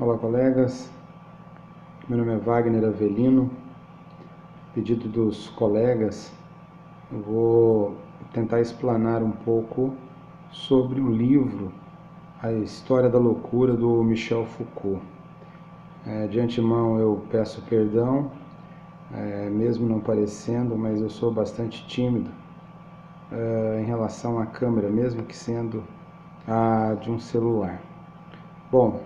Olá, colegas. Meu nome é Wagner Avelino. Pedido dos colegas, eu vou tentar explanar um pouco sobre o livro A História da Loucura, do Michel Foucault. De antemão eu peço perdão, mesmo não parecendo, mas eu sou bastante tímido em relação à câmera, mesmo que sendo a de um celular. Bom,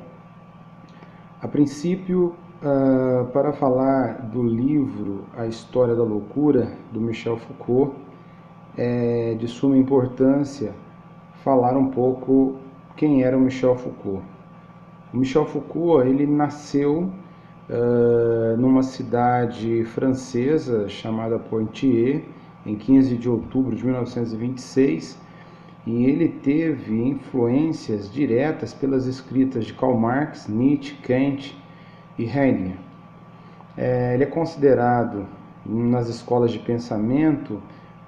a princípio, para falar do livro A História da Loucura, do Michel Foucault, é de suma importância falar um pouco quem era o Michel Foucault. O Michel Foucault, ele nasceu numa cidade francesa chamada Poitiers, em 15 de outubro de 1926, e ele teve influências diretas pelas escritas de Karl Marx, Nietzsche, Kant e Heidegger. Ele é considerado, nas escolas de pensamento,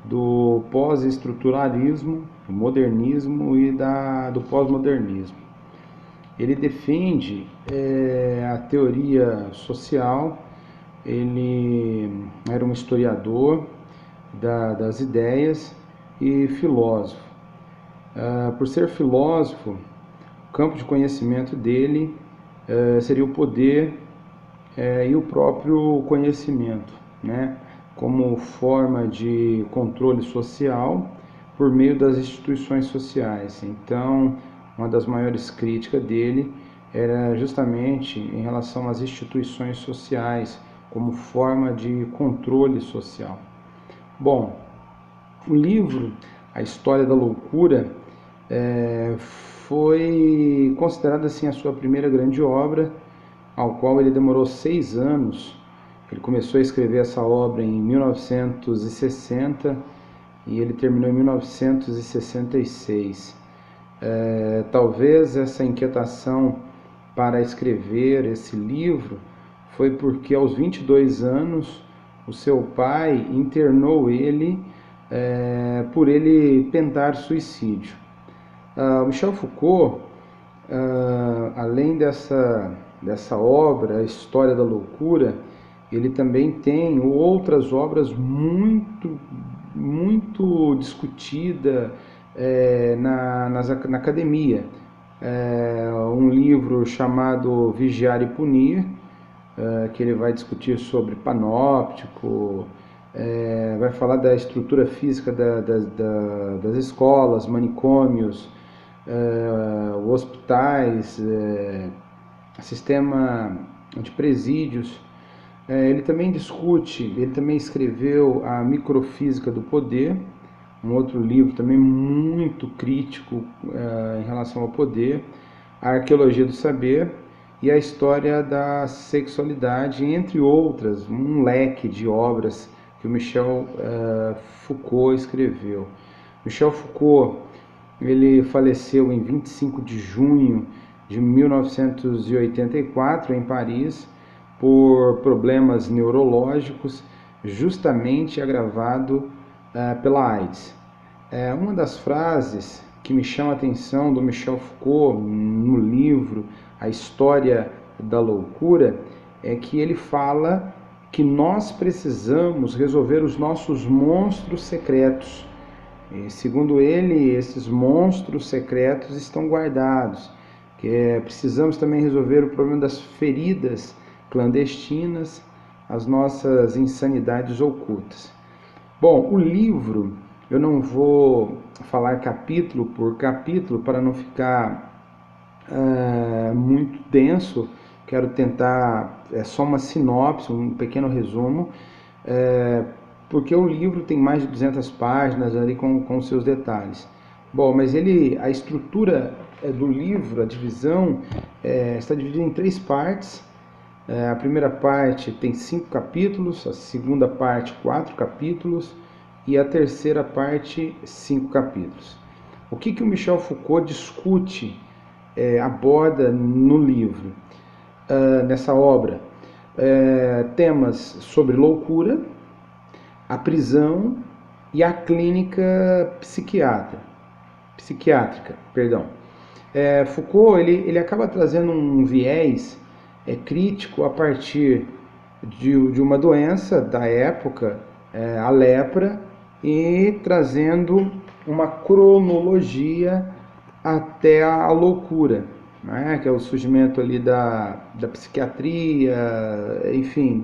do pós-estruturalismo, do modernismo e do pós-modernismo. Ele defende a teoria social, ele era um historiador das ideias e filósofo. Por ser filósofo, o campo de conhecimento dele seria o poder e o próprio conhecimento, né? Como forma de controle social por meio das instituições sociais. Então, uma das maiores críticas dele era justamente em relação às instituições sociais como forma de controle social. Bom, o livro A História da Loucura foi considerada assim a sua primeira grande obra, ao qual ele demorou 6 anos. Ele começou a escrever essa obra em 1960 e ele terminou em 1966. Talvez essa inquietação para escrever esse livro foi porque aos 22 anos o seu pai internou ele por ele tentar suicídio. Michel Foucault, além dessa obra, A História da Loucura, ele também tem outras obras muito discutidas na academia. Um livro chamado Vigiar e Punir, que ele vai discutir sobre panóptico, vai falar da estrutura física das escolas, manicômios, hospitais, sistema de presídios. Ele também escreveu A Microfísica do Poder, um outro livro também muito crítico em relação ao poder, A Arqueologia do Saber e A História da Sexualidade, entre outras, um leque de obras que o Michel Foucault escreveu. Michel Foucault, ele faleceu em 25 de junho de 1984 em Paris por problemas neurológicos, justamente agravado pela AIDS. Uma das frases que me chama a atenção do Michel Foucault no livro A História da Loucura é que ele fala que nós precisamos resolver os nossos monstros secretos. E, segundo ele, esses monstros secretos estão guardados. Precisamos também resolver o problema das feridas clandestinas, as nossas insanidades ocultas. Bom, o livro, eu não vou falar capítulo por capítulo para não ficar muito denso. Quero tentar, só uma sinopse, um pequeno resumo, porque o livro tem mais de 200 páginas ali com seus detalhes. Bom, mas a estrutura do livro, a divisão, está dividida em 3 partes. A primeira parte tem 5 capítulos, a segunda parte 4 capítulos e a terceira parte 5 capítulos. O que o Michel Foucault discute, aborda no livro, nessa obra? Temas sobre loucura, a prisão e a clínica psiquiátrica. Foucault ele acaba trazendo um viés crítico a partir de uma doença da época, a lepra, e trazendo uma cronologia até a loucura, né? Que é o surgimento ali da psiquiatria, enfim,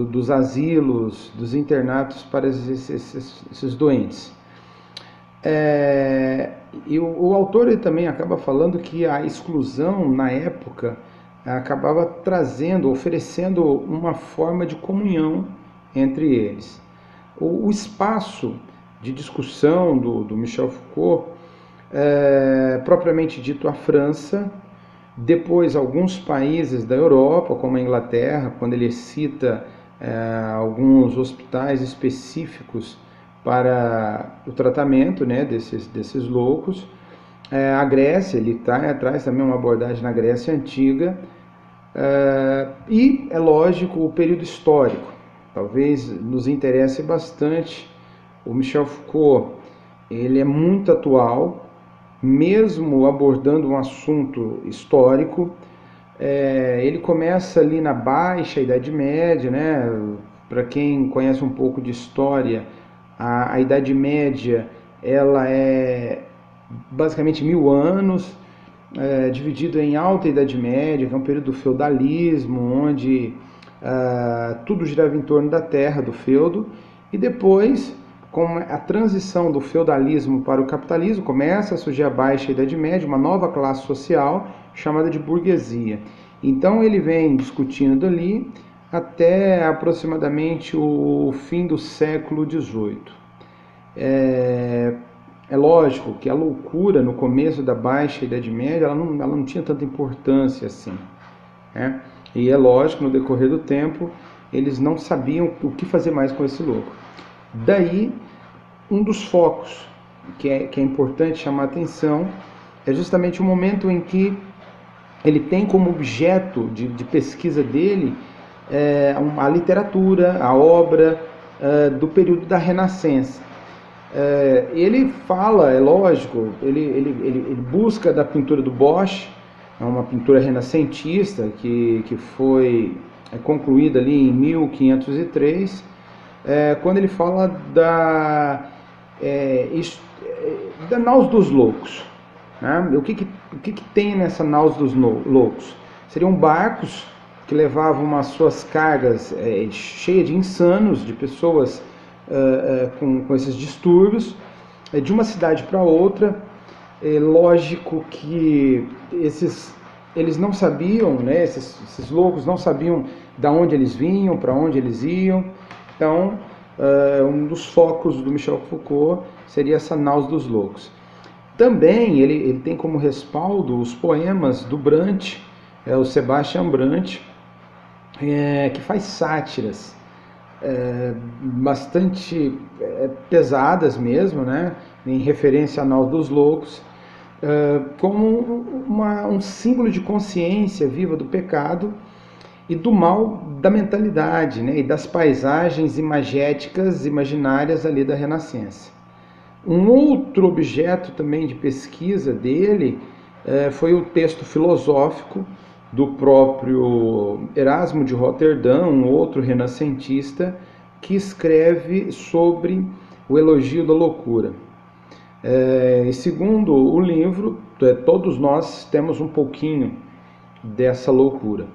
dos asilos, dos internatos para esses doentes. E o autor ele também acaba falando que a exclusão na época acabava trazendo, oferecendo uma forma de comunhão entre eles. O espaço de discussão do Michel Foucault, propriamente dito a França, depois alguns países da Europa, como a Inglaterra, quando ele cita alguns hospitais específicos para o tratamento, né, desses loucos. A Grécia, ele traz também uma abordagem na Grécia Antiga, e, é lógico, o período histórico. Talvez nos interesse bastante. O Michel Foucault, ele é muito atual, mesmo abordando um assunto histórico. Ele começa ali na Baixa Idade Média, né? Para quem conhece um pouco de história, a Idade Média ela é basicamente 1000 anos, dividido em Alta Idade Média, que é um período do feudalismo, onde tudo girava em torno da terra, do feudo, e depois, com a transição do feudalismo para o capitalismo, começa a surgir a Baixa Idade Média, uma nova classe social chamada de burguesia. Então ele vem discutindo dali até aproximadamente o fim do século XVIII. É lógico que a loucura no começo da Baixa Idade Média ela não tinha tanta importância assim, né? E é lógico, no decorrer do tempo, eles não sabiam o que fazer mais com esse louco. Daí, um dos focos que é importante chamar a atenção é justamente o momento em que ele tem como objeto de pesquisa dele a literatura, a obra do período da Renascença. Ele fala, é lógico, ele busca da pintura do Bosch, uma pintura renascentista que foi concluída ali em 1503, quando ele fala da Naus dos Loucos. Né? O que tem nessa Naus dos Loucos? Seriam barcos que levavam as suas cargas cheias de insanos, de pessoas com esses distúrbios, de uma cidade para outra. É lógico que eles não sabiam, né, esses loucos não sabiam de onde eles vinham, para onde eles iam. Então, um dos focos do Michel Foucault seria essa Naus dos Loucos. Também ele tem como respaldo os poemas do Brant, o Sebastian Brant, que faz sátiras bastante pesadas mesmo, né, em referência à Naus dos Loucos, como um símbolo de consciência viva do pecado e do mal da mentalidade, né, e das paisagens imagéticas, imaginárias ali da Renascença. Um outro objeto também de pesquisa dele foi o texto filosófico do próprio Erasmo de Roterdã, um outro renascentista, que escreve sobre o elogio da loucura. E segundo o livro, todos nós temos um pouquinho dessa loucura.